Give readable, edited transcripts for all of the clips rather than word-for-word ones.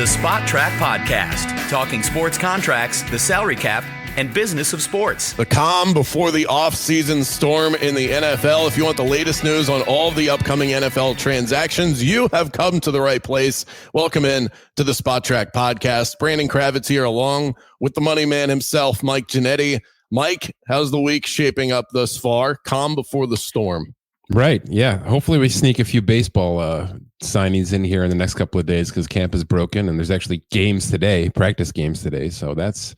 the Spot Track Podcast, talking sports contracts, the salary cap, and business of sports. The calm before the offseason storm in the NFL. If you want the latest news on all of the upcoming NFL transactions, you have come to the right place. Welcome in to the Spot Track Podcast. Brandon Kravitz here along with the money man himself, Mike Ginnitti. Mike, how's the week shaping up thus far? Calm before the storm. Right. Yeah. Hopefully we sneak a few baseball signings in here in the next couple of days because camp is broken and there's actually games today, practice games today. So that's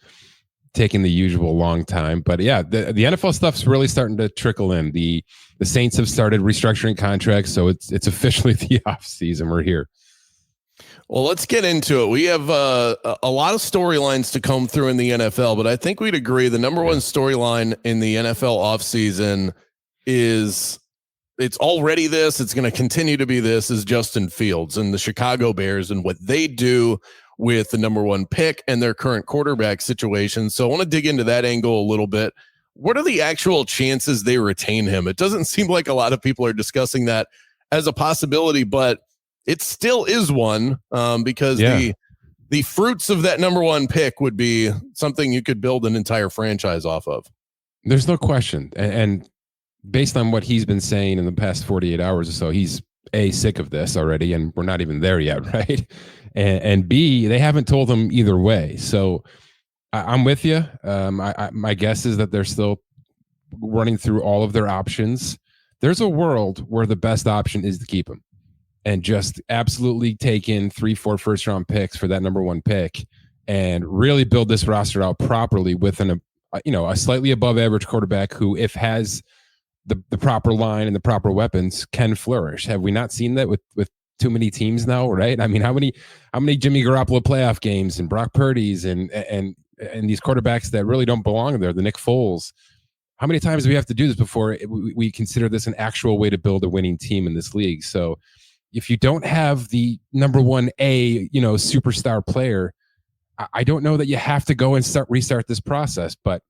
taking the usual long time. But yeah, the NFL stuff's really starting to trickle in. The Saints have started restructuring contracts, so it's officially the off season. We're here. Well, let's get into it. We have a lot of storylines to comb through in the NFL, but I think we'd agree the number one storyline in the NFL offseason is it's already this. It's going to continue to be this is Justin Fields and the Chicago Bears and what they do with the number one pick and their current quarterback situation. So I want to dig into that angle a little bit. What are the actual chances they retain him? It doesn't seem like a lot of people are discussing that as a possibility, but it still is one because the fruits of that number one pick would be something you could build an entire franchise off of. There's no question. And based on what he's been saying in the past 48 hours or so, he's sick of this already, and we're not even there yet, right? And B, they haven't told him either way. So I'm with you. My guess is that they're still running through all of their options. There's a world where the best option is to keep him and just absolutely take in 3-4 first-round picks for that number one pick and really build this roster out properly with a slightly above average quarterback who, if has the proper line and the proper weapons, can flourish. Have we not seen that with too many teams now, right? I mean, how many Jimmy Garoppolo playoff games and Brock Purdy's and these quarterbacks that really don't belong there, the Nick Foles? How many times do we have to do this before we consider this an actual way to build a winning team in this league? So if you don't have the number one superstar player, I don't know that you have to go and restart this process, but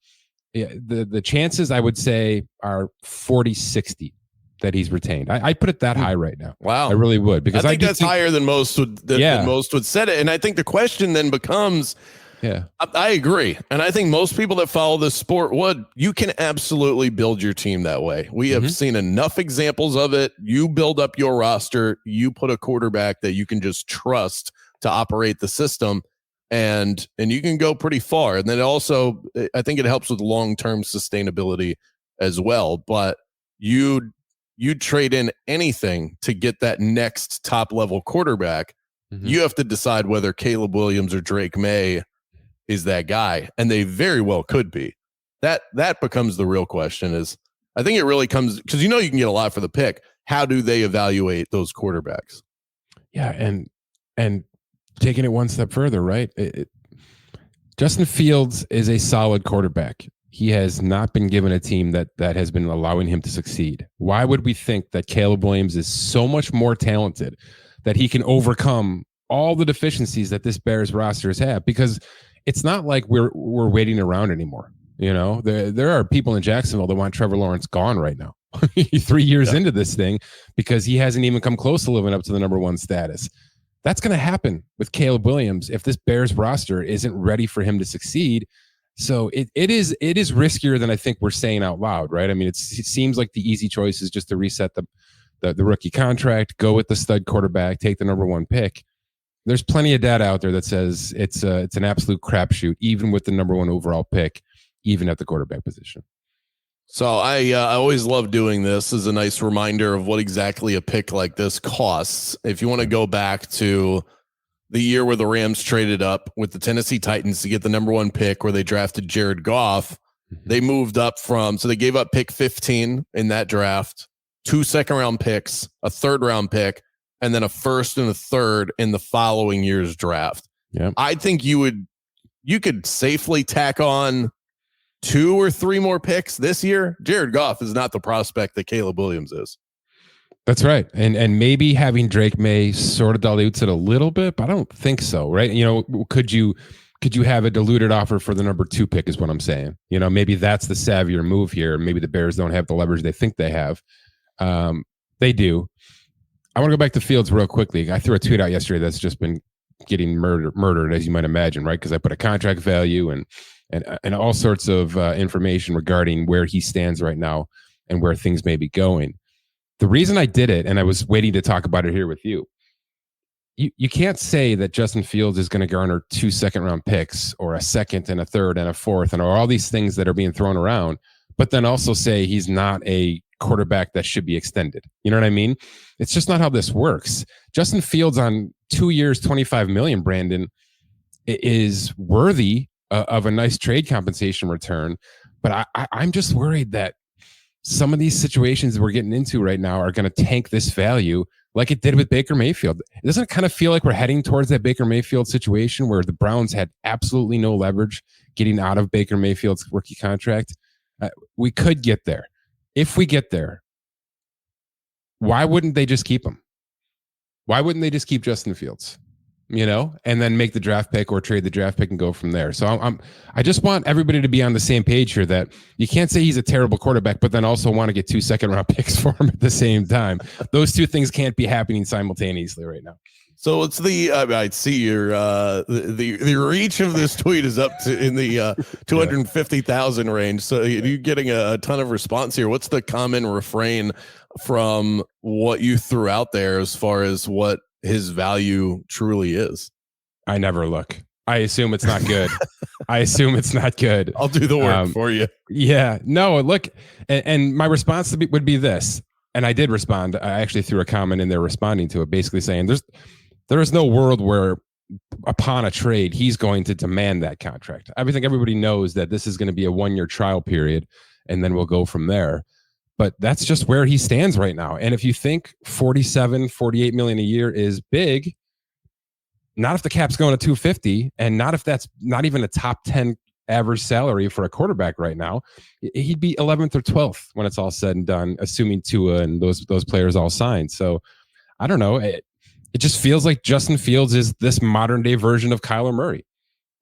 the chances, I would say, are 40-60 that he's retained. I put it that high right now. Wow. I really would, because I think that's higher than most would than most would set it. And I think the question then becomes, I agree. And I think most people that follow this sport you can absolutely build your team that way. We have seen enough examples of it. You build up your roster, you put a quarterback that you can just trust to operate the system, and you can go pretty far. And then also, I think it helps with long-term sustainability as well. But you trade in anything to get that next top-level quarterback. You have to decide whether Caleb Williams or Drake May is that guy, and they very well could be. That becomes the real question. Is I think it really comes because you can get a lot for the pick. How do they evaluate those quarterbacks? Yeah, and taking it one step further, right? Justin Fields is a solid quarterback. He has not been given a team that has been allowing him to succeed. Why would we think that Caleb Williams is so much more talented that he can overcome all the deficiencies that this Bears roster has had? Because it's not like we're waiting around anymore. There are people in Jacksonville that want Trevor Lawrence gone right now, 3 years into this thing, because he hasn't even come close to living up to the number one status. That's going to happen with Caleb Williams if this Bears roster isn't ready for him to succeed. So it is riskier than I think we're saying out loud, right? I mean, it seems like the easy choice is just to reset the rookie contract, go with the stud quarterback, take the number one pick. There's plenty of data out there that says it's an absolute crapshoot, even with the number one overall pick, even at the quarterback position. So I always love doing this as a nice reminder of what exactly a pick like this costs. If you want to go back to the year where the Rams traded up with the Tennessee Titans to get the number one pick, where they drafted Jared Goff, they moved up so they gave up pick 15 in that draft, 2 second-round picks, a third-round pick, and then a first and a third in the following year's draft. Yeah, I think you could safely tack on 2 or 3 more picks this year. Jared Goff is not the prospect that Caleb Williams is. That's right. And maybe having Drake May sort of dilutes it a little bit, but I don't think so, right? Could you have a diluted offer for the number 2 pick is what I'm saying. Maybe that's the savvier move here. Maybe the Bears don't have the leverage they think they have. They do. I want to go back to Fields real quickly. I threw a tweet out yesterday that's just been getting murdered, as you might imagine, right? Because I put a contract value and all sorts of information regarding where he stands right now and where things may be going. The reason I did it, and I was waiting to talk about it here with you, you can't say that Justin Fields is going to garner 2 second-round picks or a second and a third and a fourth and all these things that are being thrown around, but then also say he's not a quarterback that should be extended. You know what I mean? It's just not how this works. Justin Fields on 2 years, $25 million, Brandon, is worthy of a nice trade compensation return. But I'm just worried that some of these situations we're getting into right now are going to tank this value like it did with Baker Mayfield. It doesn't kind of feel like we're heading towards that Baker Mayfield situation where the Browns had absolutely no leverage getting out of Baker Mayfield's rookie contract. We could get there. If we get there, why wouldn't they just keep him? Why wouldn't they just keep Justin Fields? You know, and then make the draft pick or trade the draft pick and go from there. So I just want everybody to be on the same page here that you can't say he's a terrible quarterback, but then also want to get 2 second-round picks for him at the same time. Those two things can't be happening simultaneously right now. So it's I see your the reach of this tweet is up to in the 250,000 range. So you're getting a ton of response here. What's the common refrain from what you threw out there as far as what his value truly is? I never look. I assume it's not good. I assume it's not good. I'll do the work for you. Yeah, no, look, and my response would be this. And I did respond. I actually threw a comment in there responding to it, basically saying there is no world where upon a trade, he's going to demand that contract. I think everybody knows that this is going to be a 1-year trial period, and then we'll go from there. But that's just where he stands right now. And if you think 47, 48 million a year is big, not if the cap's going to 250, and not if that's not even a top 10 average salary for a quarterback right now, he'd be 11th or 12th when it's all said and done, assuming Tua and those players all signed. So I don't know. It just feels like Justin Fields is this modern day version of Kyler Murray.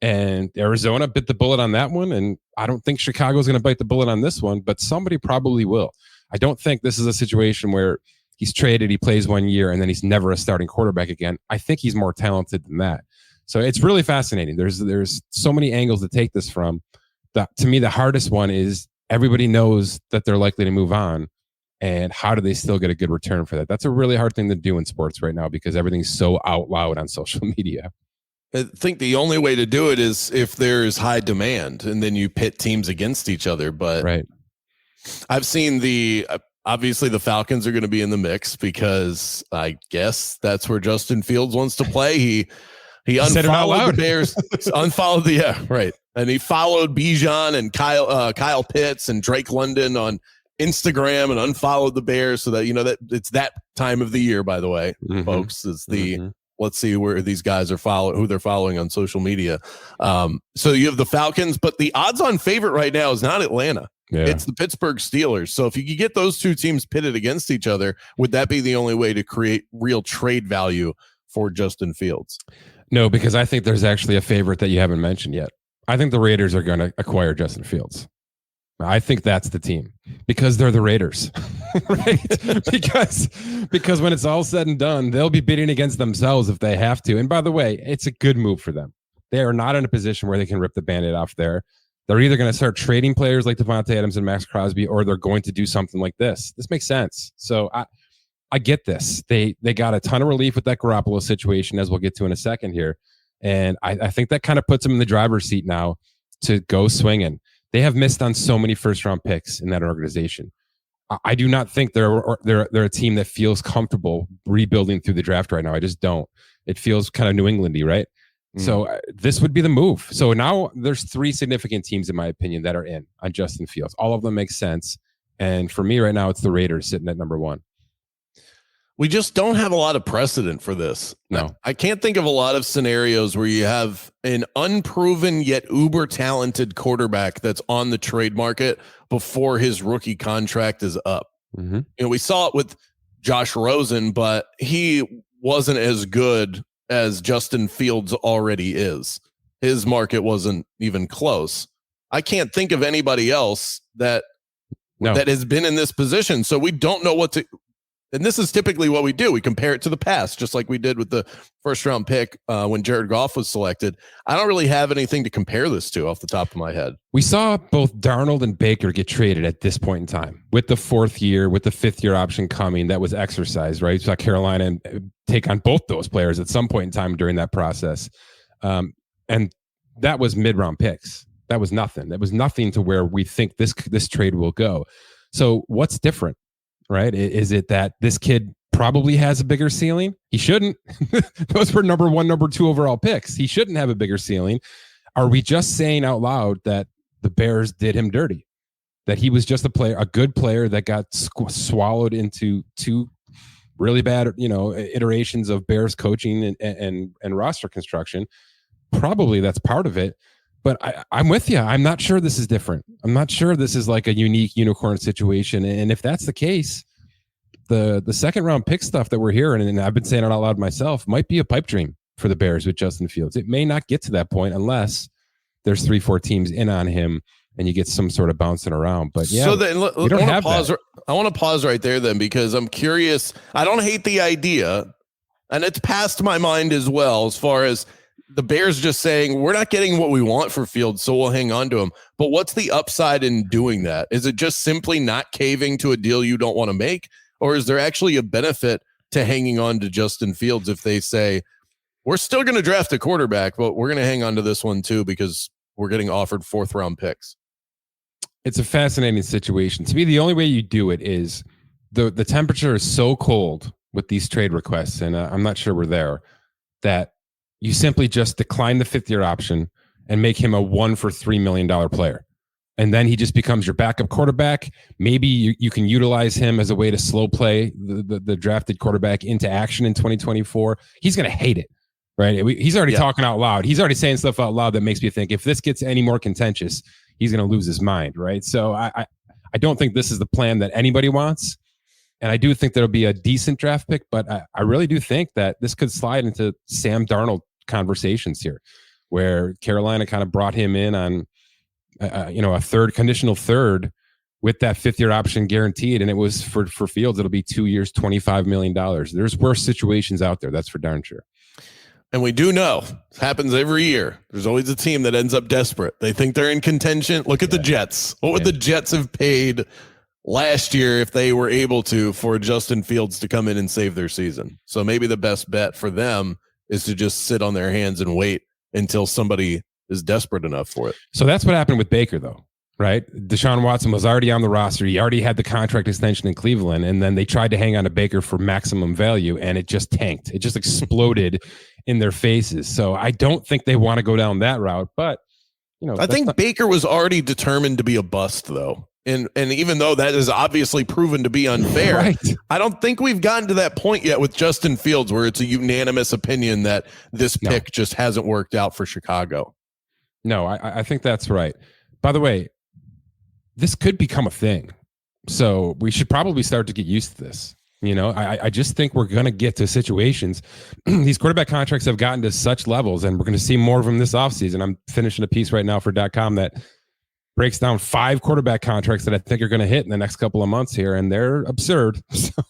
And Arizona bit the bullet on that one. And I don't think Chicago's going to bite the bullet on this one, but somebody probably will. I don't think this is a situation where he's traded, he plays 1 year, and then he's never a starting quarterback again. I think he's more talented than that. So it's really fascinating. There's so many angles to take this from. To me, the hardest one is everybody knows that they're likely to move on. And how do they still get a good return for that? That's a really hard thing to do in sports right now because everything's so out loud on social media. I think the only way to do it is if there's high demand and then you pit teams against each other. But right. I've seen obviously the Falcons are going to be in the mix because I guess that's where Justin Fields wants to play. He unfollowed the Bears, unfollowed right. And he followed Bijan and Kyle Pitts and Drake London on Instagram and unfollowed the Bears so that, you know, that it's that time of the year, by the way, folks, is let's see where these guys are who they're following on social media. So you have the Falcons, but the odds on favorite right now is not Atlanta. Yeah. It's the Pittsburgh Steelers. So if you could get those two teams pitted against each other, would that be the only way to create real trade value for Justin Fields? No, because I think there's actually a favorite that you haven't mentioned yet. I think the Raiders are going to acquire Justin Fields. I think that's the team because they're the Raiders, right? because when it's all said and done, they'll be bidding against themselves if they have to. And by the way, it's a good move for them. They are not in a position where they can rip the Band-Aid off there. They're either going to start trading players like Devontae Adams and Max Crosby, or they're going to do something like this. This makes sense. So I get this. They got a ton of relief with that Garoppolo situation, as we'll get to in a second here. And I think that kind of puts them in the driver's seat now to go swinging. They have missed on so many first-round picks in that organization. I do not think they're a team that feels comfortable rebuilding through the draft right now. I just don't. It feels kind of New England-y, right? So this would be the move. So now there's 3 significant teams, in my opinion, that are in on Justin Fields. All of them make sense. And for me right now, it's the Raiders sitting at number 1. We just don't have a lot of precedent for this. No, I can't think of a lot of scenarios where you have an unproven yet uber talented quarterback that's on the trade market before his rookie contract is up. You know, we saw it with Josh Rosen, but he wasn't as good as Justin Fields already is. His market wasn't even close. I can't think of anybody else that has been in this position. So we don't know and this is typically what we do. We compare it to the past, just like we did with the first round pick when Jared Goff was selected. I don't really have anything to compare this to off the top of my head. We saw both Darnold and Baker get traded at this point in time with the 4th year, with the 5th year option coming. That was exercised, right? We saw Carolina take on both those players at some point in time during that process. And that was mid-round picks. That was nothing. That was nothing to where we think this trade will go. So what's different, right? Is it that this kid probably has a bigger ceiling? He shouldn't. Those were number 1, number 2 overall picks. He shouldn't have a bigger ceiling. Are we just saying out loud that the Bears did him dirty? That he was just a good player that got swallowed into 2 really bad, iterations of Bears coaching and roster construction? Probably that's part of it. But I'm with you. I'm not sure this is different. I'm not sure this is like a unique unicorn situation. And if that's the case, the second round pick stuff that we're hearing, and I've been saying it out loud myself, might be a pipe dream for the Bears with Justin Fields. It may not get to that point unless there's 3-4 teams in on him and you get some sort of bouncing around. But yeah, so then I want to pause right there then, because I'm curious. I don't hate the idea, and it's passed my mind as well, as far as the Bears just saying, we're not getting what we want for Fields, so we'll hang on to him. But what's the upside in doing that? Is it just simply not caving to a deal you don't want to make? Or is there actually a benefit to hanging on to Justin Fields if they say, we're still going to draft a quarterback, but we're going to hang on to this one too because we're getting offered 4th round picks? It's a fascinating situation. To me, the only way you do it is the temperature is so cold with these trade requests, and I'm not sure we're there, that you simply just decline the 5th year option and make him a $1 for $3 million player. And then he just becomes your backup quarterback. Maybe you can utilize him as a way to slow play the drafted quarterback into action in 2024. He's going to hate it, right? He's already talking out loud. He's already saying stuff out loud that makes me think if this gets any more contentious, he's going to lose his mind, right? So I don't think this is the plan that anybody wants. And I do think there'll be a decent draft pick, but I really do think that this could slide into Sam Darnold conversations here, where Carolina kind of brought him in on a conditional third with that 5th year option guaranteed, and it was for Fields, it'll be 2 years, $25 million. There's worse situations out there, that's for darn sure. And we do know it happens every year. There's always a team that ends up desperate. They think they're in contention. Look at the Jets. What would the Jets have paid last year if they were able to for Justin Fields to come in and save their season? So maybe the best bet for them is to just sit on their hands and wait until somebody is desperate enough for it. So that's what happened with Baker, though, right? Deshaun Watson was already on the roster. He already had the contract extension in Cleveland, and then they tried to hang on to Baker for maximum value, and it just tanked. It just exploded in their faces. So I don't think they want to go down that route. But I think Baker was already determined to be a bust, though. And even though that is obviously proven to be unfair, right, I don't think we've gotten to that point yet with Justin Fields where it's a unanimous opinion that this pick just hasn't worked out for Chicago. No, I think that's right. By the way, this could become a thing. So we should probably start to get used to this. I just think we're going to get to situations. These quarterback contracts have gotten to such levels, and we're going to see more of them this offseason. I'm finishing a piece right now for .com that breaks down 5 quarterback contracts that I think are going to hit in the next couple of months here, and they're absurd. So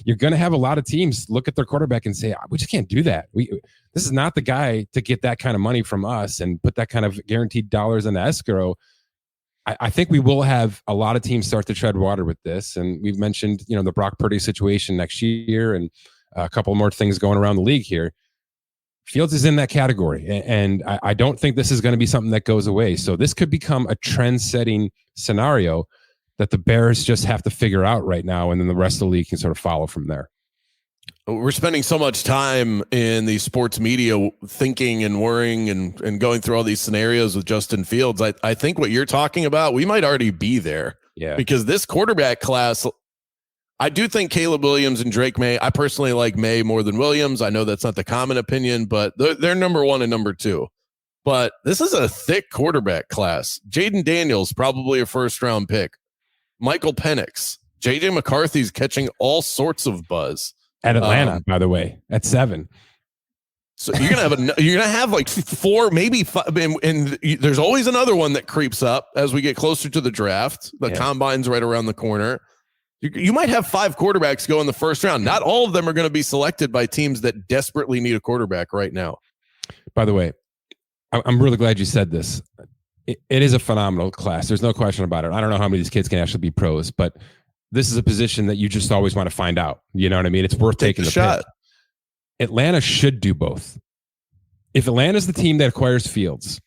you're going to have a lot of teams look at their quarterback and say, we just can't do that. This is not the guy to get that kind of money from us and put that kind of guaranteed dollars in the escrow. I think we will have a lot of teams start to tread water with this. And we've mentioned, the Brock Purdy situation next year and a couple more things going around the league here. Fields is in that category, and I don't think this is going to be something that goes away. So this could become a trend-setting scenario that the Bears just have to figure out right now, and then the rest of the league can sort of follow from there. We're spending so much time in the sports media thinking and worrying and going through all these scenarios with Justin Fields. I think what you're talking about, we might already be there. Yeah. Because this quarterback class, I do think Caleb Williams and Drake May, I personally like May more than Williams. I know that's not the common opinion, but they're number 1 and number 2. But this is a thick quarterback class. Jaden Daniels, probably a first-round pick. Michael Penix. J.J. McCarthy's catching all sorts of buzz. At Atlanta, by the way, at 7. So you're gonna have like 4, maybe 5, and there's always another one that creeps up as we get closer to the draft. The combine's right around the corner. You might have 5 quarterbacks go in the first round. Not all of them are going to be selected by teams that desperately need a quarterback right now. By the way, I'm really glad you said this. It is a phenomenal class. There's no question about it. I don't know how many of these kids can actually be pros, but this is a position that you just always want to find out. You know what I mean? It's worth taking the shot. Pick. Atlanta should do both. If Atlanta's the team that acquires Fields,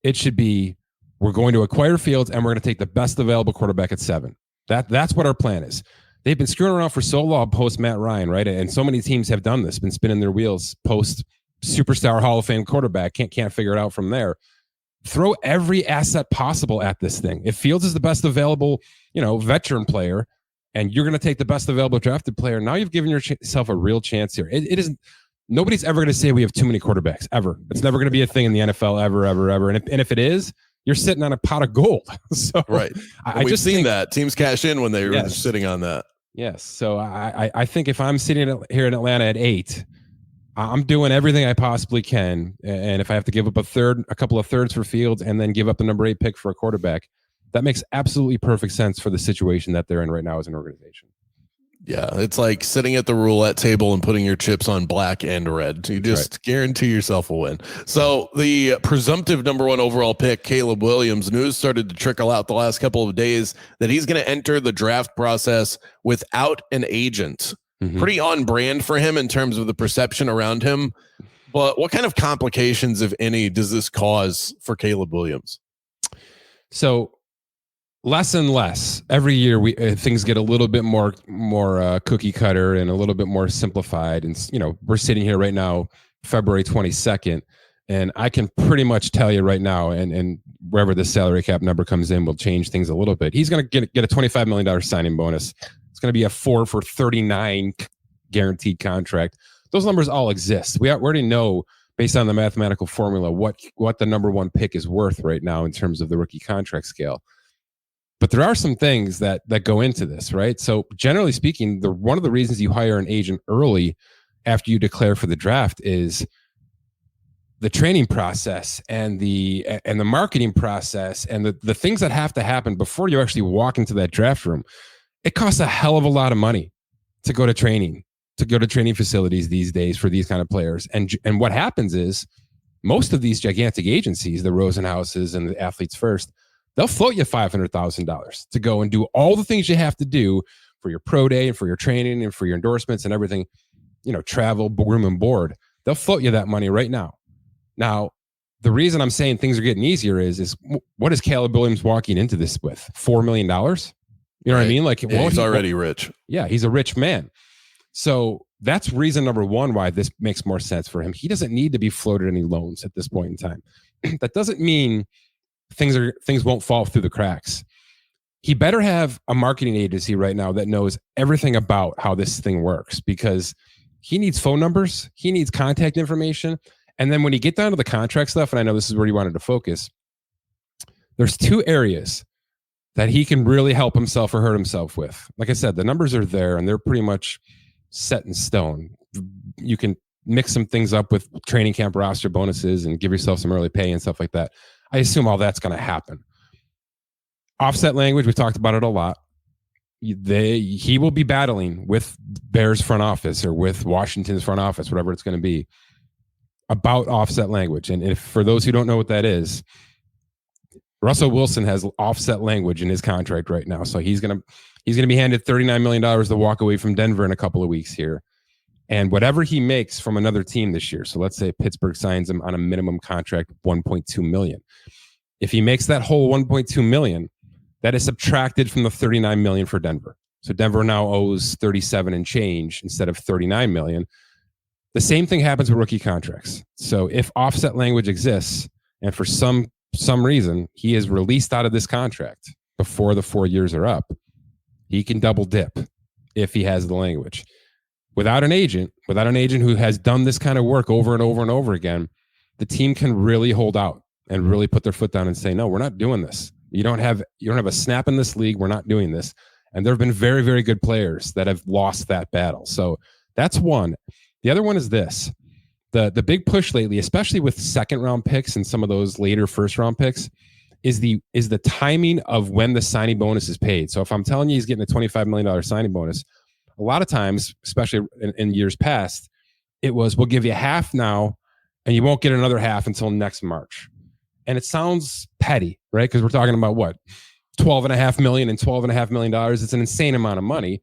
it should be, we're going to acquire Fields and we're going to take the best available quarterback at 7. That's what our plan is. They've been screwing around for so long post Matt Ryan, right? And so many teams have done this, been spinning their wheels post superstar Hall of Fame quarterback. Can't figure it out from there. Throw every asset possible at this thing. If Fields is the best available, veteran player, and you're going to take the best available drafted player, now you've given yourself a real chance here. It isn't. Nobody's ever going to say we have too many quarterbacks ever. It's never going to be a thing in the NFL ever. And if it is, you're sitting on a pot of gold. So right. We've just seen that teams cash in when they were sitting on that. Yes. So I think if I'm sitting here in Atlanta at 8, I'm doing everything I possibly can. And if I have to give up a couple of thirds for Fields and then give up the number 8 pick for a quarterback, that makes absolutely perfect sense for the situation that they're in right now as an organization. Yeah, it's like sitting at the roulette table and putting your chips on black and red. You just guarantee yourself a win. So the presumptive number 1 overall pick, Caleb Williams, news started to trickle out the last couple of days that he's going to enter the draft process without an agent. Mm-hmm. Pretty on brand for him in terms of the perception around him. But what kind of complications, if any, does this cause for Caleb Williams? So less and less every year. Things get a little bit more cookie cutter and a little bit more simplified. And we're sitting here right now, February 22nd, and I can pretty much tell you right now, and wherever the salary cap number comes in, will change things a little bit. He's going to get a $25 million signing bonus. It's going to be a 4 for $39 guaranteed contract. Those numbers all exist. We already know, based on the mathematical formula, what the number 1 pick is worth right now in terms of the rookie contract scale. But there are some things that go into this, right? So generally speaking, one of the reasons you hire an agent early after you declare for the draft is the training process and the marketing process and the things that have to happen before you actually walk into that draft room. It costs a hell of a lot of money to go to training facilities these days for these kind of players. And what happens is most of these gigantic agencies, the Rosenhauses and the Athletes First, they'll float you $500,000 to go and do all the things you have to do for your pro day and for your training and for your endorsements and everything, travel, room and board. They'll float you that money right now. Now, the reason I'm saying things are getting easier is what is Caleb Williams walking into this with? $4 million? You know what I mean? Like, he's already rich. Yeah, he's a rich man. So that's reason number 1 why this makes more sense for him. He doesn't need to be floated any loans at this point in time. That doesn't mean things won't fall through the cracks. He better have a marketing agency right now that knows everything about how this thing works, because he needs phone numbers, he needs contact information. And then when you get down to the contract stuff, and I know this is where you wanted to focus, there's 2 areas that he can really help himself or hurt himself with. Like I said, the numbers are there and they're pretty much set in stone. You can mix some things up with training camp roster bonuses and give yourself some early pay and stuff like that. I assume all that's going to happen. Offset language, we've talked about it a lot. He will be battling with Bears front office or with Washington's front office, whatever it's going to be, about offset language. And if for those who don't know what that is, Russell Wilson has offset language in his contract right now. So he's going to be handed $39 million to walk away from Denver in a couple of weeks here. And whatever he makes from another team this year, so let's say Pittsburgh signs him on a minimum contract of $1.2 million. If he makes that whole $1.2 million, that is subtracted from the $39 million for Denver. So Denver now owes 37 and change instead of $39 million. The same thing happens with rookie contracts. So if offset language exists, and for some reason he is released out of this contract before the 4 years are up, he can double dip if he has the language. Without an agent who has done this kind of work over and over and over again, the team can really hold out and really put their foot down and say, no, we're not doing this. You don't have a snap in this league. We're not doing this. And there have been very, very good players that have lost that battle. So that's one. The other one is this. The big push lately, especially with second round picks and some of those later first round picks, is the timing of when the signing bonus is paid. So if I'm telling you he's getting a $25 million signing bonus, a lot of times, especially in years past, it was, we'll give you half now and you won't get another half until next March. And it sounds petty, right? Because we're talking about what? $12.5 million and $12.5 million. It's an insane amount of money.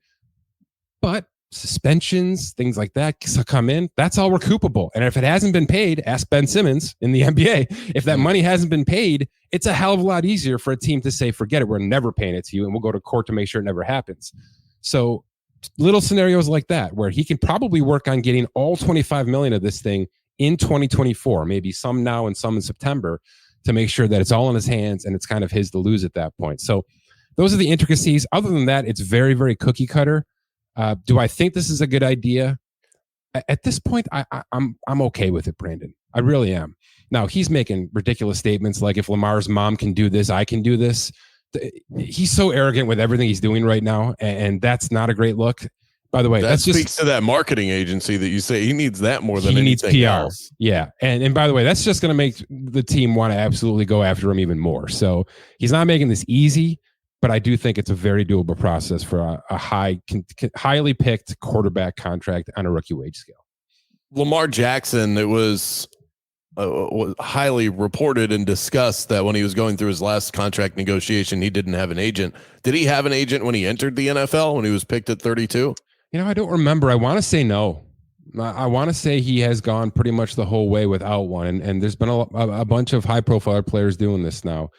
But suspensions, things like that come in, that's all recoupable. And if it hasn't been paid, ask Ben Simmons in the NBA, if that money hasn't been paid, it's a hell of a lot easier for a team to say, forget it, we're never paying it to you, and we'll go to court to make sure it never happens. So little scenarios like that, where he can probably work on getting all 25 million of this thing in 2024, maybe some now and some in September, to make sure that it's all in his hands and it's kind of his to lose at that point. So those are the intricacies. Other than that, it's very, very cookie cutter. Do I think this is a good idea? At this point, I'm okay with it, Brandon. I really am. Now, he's making ridiculous statements like, if Lamar's mom can do this, I can do this. He's so arrogant with everything he's doing right now, and that's not a great look. By the way, that speaks to that marketing agency that you say he needs that more than anything PR. else. Yeah. And by the way, that's just going to make the team want to absolutely go after him even more. So he's not making this easy, but I do think it's a very doable process for a highly picked quarterback contract on a rookie wage scale. Lamar Jackson, it was highly reported and discussed that when he was going through his last contract negotiation, he didn't have an agent. Did he have an agent when he entered the NFL, when he was picked at 32? I don't remember. I want to say no. I want to say he has gone pretty much the whole way without one. And there's been a bunch of high-profile players doing this now.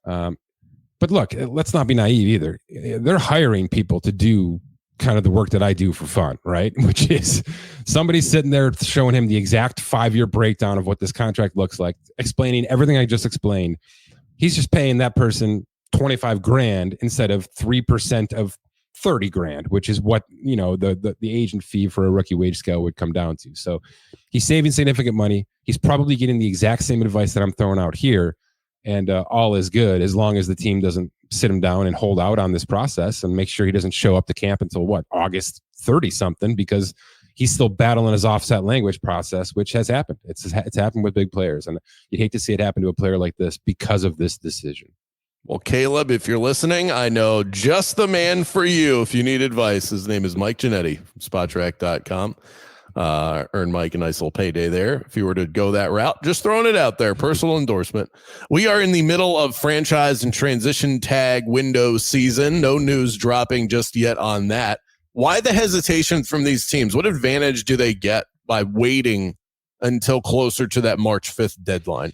But look, let's not be naive either. They're hiring people to do kind of the work that I do for fun, right? Which is somebody sitting there showing him the exact 5-year breakdown of what this contract looks like, explaining everything I just explained. He's just paying that person $25,000 instead of 3% of $30,000, which is what, the agent fee for a rookie wage scale would come down to. So he's saving significant money. He's probably getting the exact same advice that I'm throwing out here. And all is good as long as the team doesn't sit him down and hold out on this process and make sure he doesn't show up to camp until August 30 something, because he's still battling his offset language process, which has happened. It's happened with big players, and you'd hate to see it happen to a player like this because of this decision. Well, Caleb, if you're listening, I know just the man for you if you need advice. His name is Mike Ginnitti from Spotrac.com. Earn Mike a nice little payday there if you were to go that route. Just throwing it out there, personal endorsement. We are in the middle of franchise and transition tag window season. No news dropping just yet on that. Why the hesitation from these teams? What advantage do they get by waiting until closer to that March 5th deadline?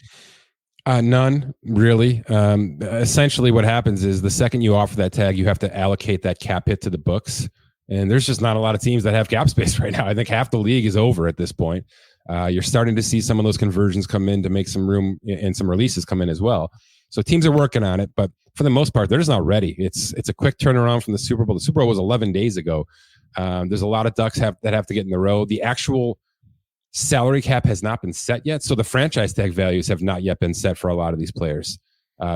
None, really. Essentially what happens is the second you offer that tag, you have to allocate that cap hit to the books. And there's just not a lot of teams that have cap space right now. I think half the league is over at this point. You're starting to see some of those conversions come in to make some room, and some releases come in as well. So teams are working on it, but for the most part, they're just not ready. It's a quick turnaround from the Super Bowl. The Super Bowl was 11 days ago. There's a lot of ducks that have to get in the row. The actual salary cap has not been set yet. So the franchise tag values have not yet been set for a lot of these players.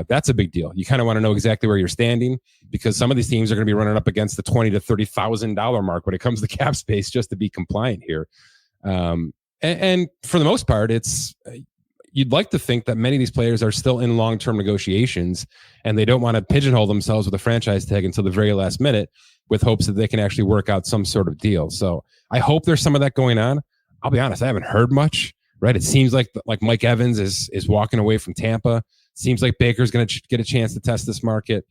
That's a big deal. You kind of want to know exactly where you're standing, because some of these teams are going to be running up against the $20,000 to $30,000 mark when it comes to cap space just to be compliant here. And for the most part, you'd like to think that many of these players are still in long-term negotiations and they don't want to pigeonhole themselves with a franchise tag until the very last minute with hopes that they can actually work out some sort of deal. So I hope there's some of that going on. I'll be honest, I haven't heard much, right? It seems like Mike Evans is walking away from Tampa. Seems like Baker's going to get a chance to test this market.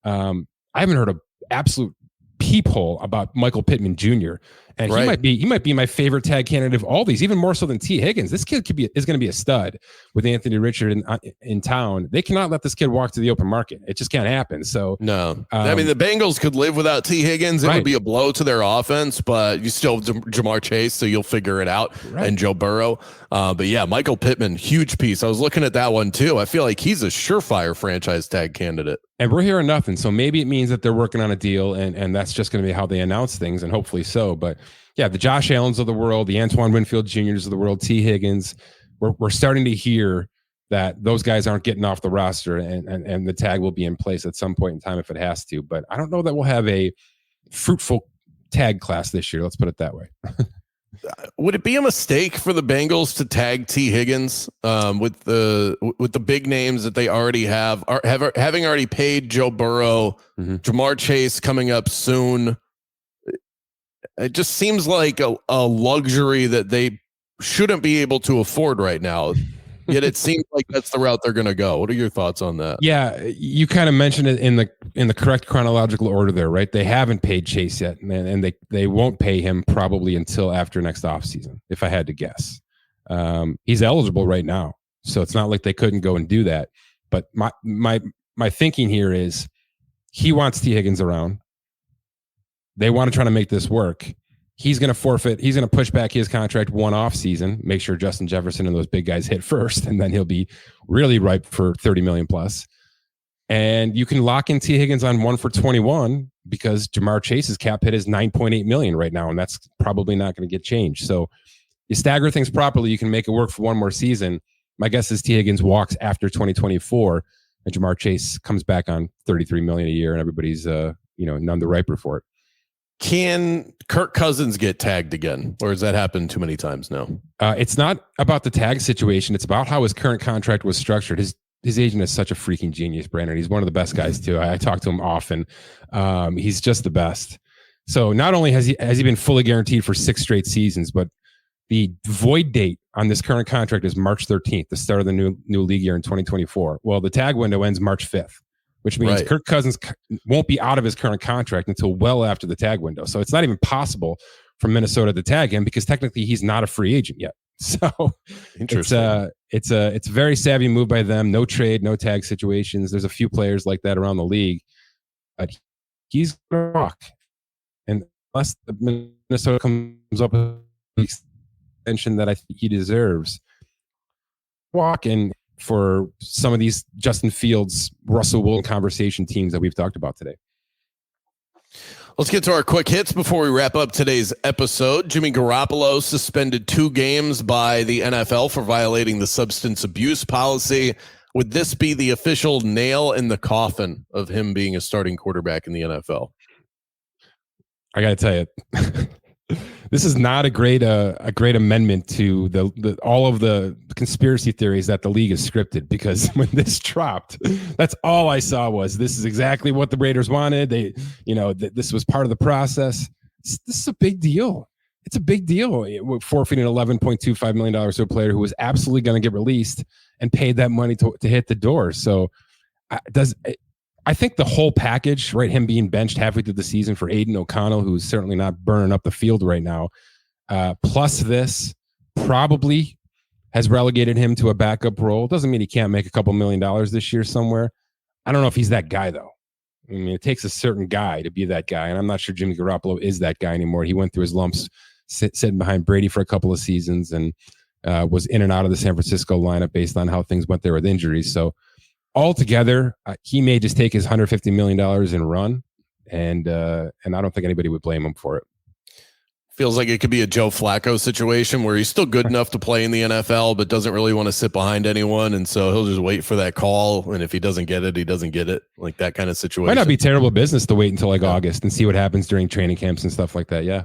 I haven't heard an absolute peephole about Michael Pittman Jr. And right. he might be my favorite tag candidate of all these, even more so than T. Higgins. This kid is going to be a stud with Anthony Richard in town. They cannot let this kid walk to the open market. It just can't happen. So no, I mean, the Bengals could live without T. Higgins. It would be a blow to their offense, but you still have Jamar Chase, so you'll figure it out. Right. And Joe Burrow. But yeah, Michael Pittman, huge piece. I was looking at that one too. I feel like he's a surefire franchise tag candidate. And we're hearing nothing. So maybe it means that they're working on a deal, and that's just going to be how they announce things, and hopefully so. But yeah, the Josh Allens of the world, the Antoine Winfield Jr.'s of the world, T. Higgins, we're starting to hear that those guys aren't getting off the roster, and the tag will be in place at some point in time if it has to. But I don't know that we'll have a fruitful tag class this year. Let's put it that way. Would it be a mistake for the Bengals to tag T. Higgins with the big names that they already have, having already paid Joe Burrow, Jamar Chase coming up soon? It just seems like a luxury that they shouldn't be able to afford right now. Yet it seems like that's the route they're going to go. What are your thoughts on that? Yeah, you kind of mentioned it in the correct chronological order there, right? They haven't paid Chase yet, and they won't pay him probably until after next offseason, if I had to guess. He's eligible right now, so it's not like they couldn't go and do that. But my thinking here is he wants T. Higgins around. They want to try to make this work. He's going to forfeit. He's going to push back his contract one off season, make sure Justin Jefferson and those big guys hit first, and then he'll be really ripe for 30 million plus. And you can lock in T. Higgins on 1 for 21 because Jamar Chase's cap hit is 9.8 million right now, and that's probably not going to get changed. So you stagger things properly, you can make it work for one more season. My guess is T. Higgins walks after 2024, and Jamar Chase comes back on 33 million a year, and everybody's none the riper for it. Can Kirk Cousins get tagged again, or has that happened too many times now? It's not about the tag situation. It's about how his current contract was structured. His agent is such a freaking genius, Brandon. He's one of the best guys too. I talk to him often. He's just the best. So not only has he been fully guaranteed for 6 straight seasons, but the void date on this current contract is March 13th, the start of the new league year in 2024. Well, the tag window ends March 5th. Which means right. Kirk Cousins won't be out of his current contract until well after the tag window. So it's not even possible for Minnesota to tag him because technically he's not a free agent yet. So interesting. It's a very savvy move by them. No trade, no tag situations. There's a few players like that around the league, but he's going to walk. And unless Minnesota comes up with the extension that I think he deserves, walk and for some of these Justin Fields, Russell Wilson conversation teams that we've talked about today. Let's get to our quick hits before we wrap up today's episode. Jimmy Garoppolo suspended 2 games by the NFL for violating the substance abuse policy. Would this be the official nail in the coffin of him being a starting quarterback in the NFL? I got to tell you, this is not a great amendment to the all of the conspiracy theories that the league is scripted, because when this dropped, that's all I saw was this is exactly what the Raiders wanted. They, this was part of the process. This is a big deal. It's a big deal. We're forfeiting $11.25 million to a player who was absolutely going to get released and paid that money to hit the door. So I think the whole package, right, him being benched halfway through the season for Aiden O'Connell, who's certainly not burning up the field right now, plus this probably has relegated him to a backup role. Doesn't mean he can't make a couple $1 million this year somewhere. I don't know if he's that guy, though. I mean, it takes a certain guy to be that guy, and I'm not sure Jimmy Garoppolo is that guy anymore. He went through his lumps sitting behind Brady for a couple of seasons and was in and out of the San Francisco lineup based on how things went there with injuries. So altogether, he may just take his $150 million and run, and I don't think anybody would blame him for it. Feels like it could be a Joe Flacco situation where he's still good enough to play in the NFL, but doesn't really want to sit behind anyone, and so he'll just wait for that call, and if he doesn't get it, he doesn't get it. Like that kind of situation. Might not be terrible business to wait until August and see what happens during training camps and stuff like that. Yeah.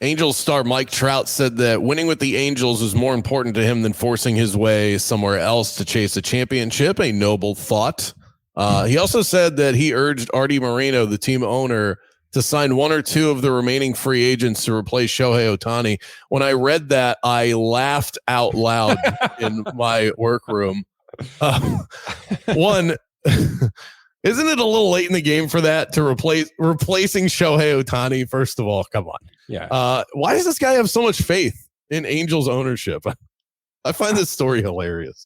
Angels star Mike Trout said that winning with the Angels is more important to him than forcing his way somewhere else to chase a championship. A noble thought. He also said that he urged Artie Moreno, the team owner, to sign 1 or 2 of the remaining free agents to replace Shohei Ohtani. When I read that, I laughed out loud in my workroom. One, isn't it a little late in the game for that to replacing Shohei Ohtani? First of all, come on. Yeah. Why does this guy have so much faith in Angels ownership? I find this story hilarious.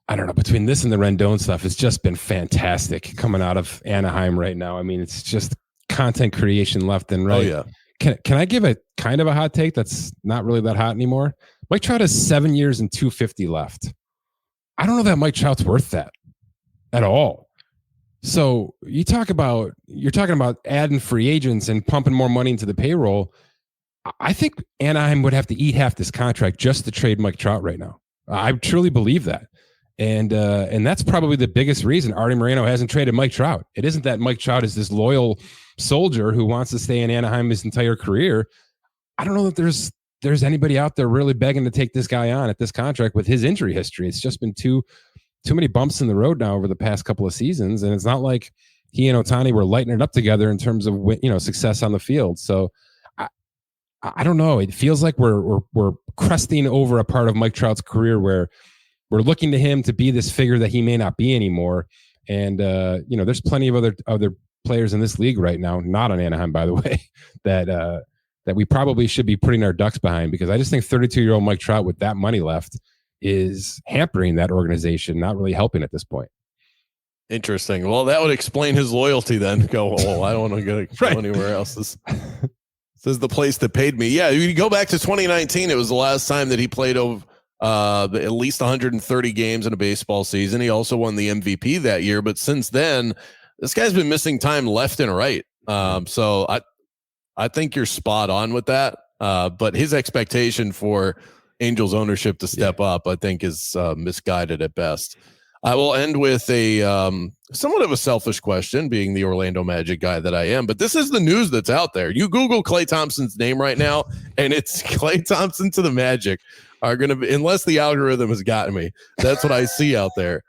I don't know. Between this and the Rendon stuff, it's just been fantastic coming out of Anaheim right now. I mean, it's just content creation left and right. Oh, yeah. Can I give a kind of a hot take that's not really that hot anymore? Mike Trout has 7 years and $250 left. I don't know that Mike Trout's worth that at all. So you're talking about adding free agents and pumping more money into the payroll. I think Anaheim would have to eat half this contract just to trade Mike Trout right now. I truly believe that. And that's probably the biggest reason Artie Moreno hasn't traded Mike Trout. It isn't that Mike Trout is this loyal soldier who wants to stay in Anaheim his entire career. I don't know that there's anybody out there really begging to take this guy on at this contract with his injury history. It's just been too many bumps in the road now over the past couple of seasons, and it's not like he and Ohtani were lighting it up together in terms of success on the field. So I don't know. It feels like we're cresting over a part of Mike Trout's career where we're looking to him to be this figure that he may not be anymore. And there's plenty of other players in this league right now, not on Anaheim, by the way, that we probably should be putting our ducks behind, because I just think 32-year-old Mike Trout with that money left is hampering that organization, not really helping at this point. Interesting. Well, that would explain his loyalty then. Go, I don't want to go anywhere else. This is the place that paid me. Yeah, you go back to 2019. It was the last time that he played over at least 130 games in a baseball season. He also won the MVP that year. But since then, this guy's been missing time left and right. So I think you're spot on with that. But his expectation for Angels ownership to step up, I think, is misguided at best. I will end with a somewhat of a selfish question, being the Orlando Magic guy that I am. But this is the news that's out there. You Google Klay Thompson's name right now, and it's Klay Thompson to the Magic are going to be, unless the algorithm has gotten me. That's what I see out there.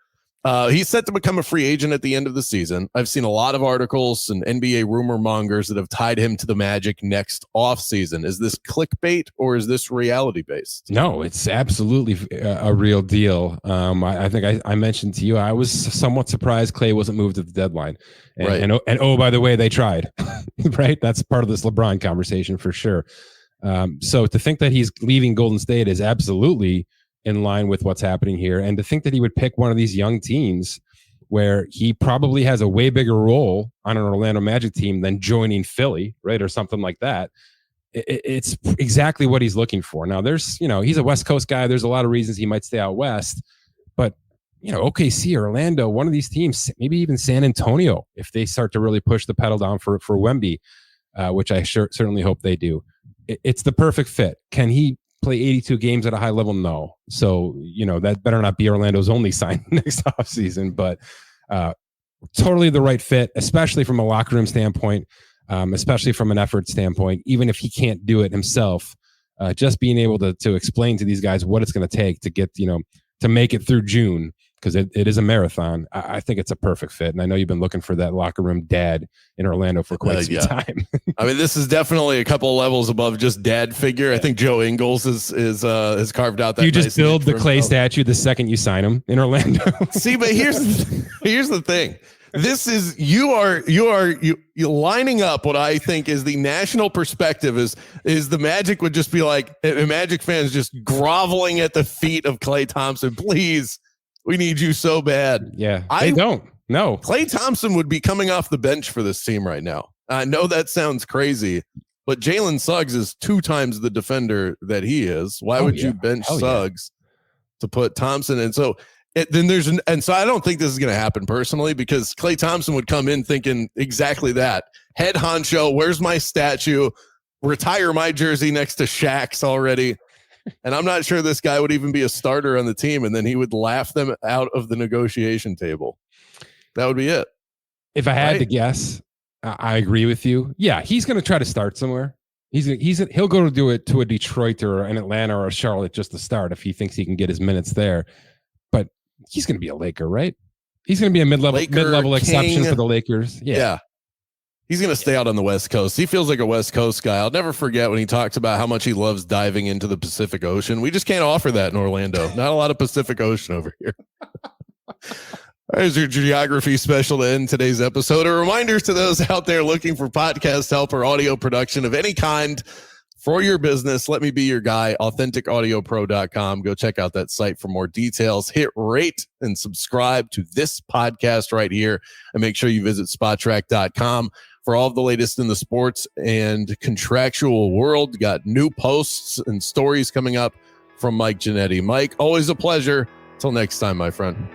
He's set to become a free agent at the end of the season. I've seen a lot of articles and NBA rumor mongers that have tied him to the Magic next offseason. Is this clickbait or is this reality based? No, it's absolutely a real deal. I think I mentioned to you, I was somewhat surprised Klay wasn't moved at the deadline. And oh, by the way, they tried, right? That's part of this LeBron conversation for sure. So to think that he's leaving Golden State is absolutely in line with what's happening here. And to think that he would pick one of these young teams where he probably has a way bigger role on an Orlando Magic team than joining Philly, right? Or something like that. It's exactly what he's looking for. Now there's, he's a West Coast guy. There's a lot of reasons he might stay out West, but OKC, Orlando, one of these teams, maybe even San Antonio, if they start to really push the pedal down for Wemby, which I certainly hope they do. It's the perfect fit. Can he play 82 games at a high level? No. So, that better not be Orlando's only sign next offseason, but totally the right fit, especially from a locker room standpoint, especially from an effort standpoint. Even if he can't do it himself, just being able to explain to these guys what it's going to take to get, to make it through June, because it is a marathon. I think it's a perfect fit. And I know you've been looking for that locker room dad in Orlando for quite some time. I mean, this is definitely a couple of levels above just dad figure. I think Joe Ingles has carved out that. You just build the Klay statue the second you sign him in Orlando. See, but here's the thing. This is you lining up what I think is the national perspective is the Magic would just be like, Magic fans just groveling at the feet of Klay Thompson. Please, we need you so bad. Yeah, they don't. No. Klay Thompson would be coming off the bench for this team right now. I know that sounds crazy, but Jalen Suggs is 2 times the defender that he is. Why would you bench Suggs to put Thompson in? So so I don't think this is going to happen personally, because Klay Thompson would come in thinking exactly that. Head honcho, where's my statue? Retire my jersey next to Shaq's already. And I'm not sure this guy would even be a starter on the team, and then he would laugh them out of the negotiation table. That would be it. If I had to guess, I agree with you. Yeah, he's going to try to start somewhere. He'll go to do it to a Detroit or an Atlanta or a Charlotte just to start if he thinks he can get his minutes there. But he's going to be a Laker, right? He's going to be a mid-level exception for the Lakers. Yeah. He's going to stay out on the West Coast. He feels like a West Coast guy. I'll never forget when he talks about how much he loves diving into the Pacific Ocean. We just can't offer that in Orlando. Not a lot of Pacific Ocean over here. There's your geography special to end today's episode. A reminder to those out there looking for podcast help or audio production of any kind for your business. Let me be your guy. AuthenticAudioPro.com. Go check out that site for more details. Hit rate and subscribe to this podcast right here. And make sure you visit SpotTrack.com for all of the latest in the sports and contractual world. Got new posts and stories coming up from Mike Ginnitti. Mike, always a pleasure. Till next time, my friend.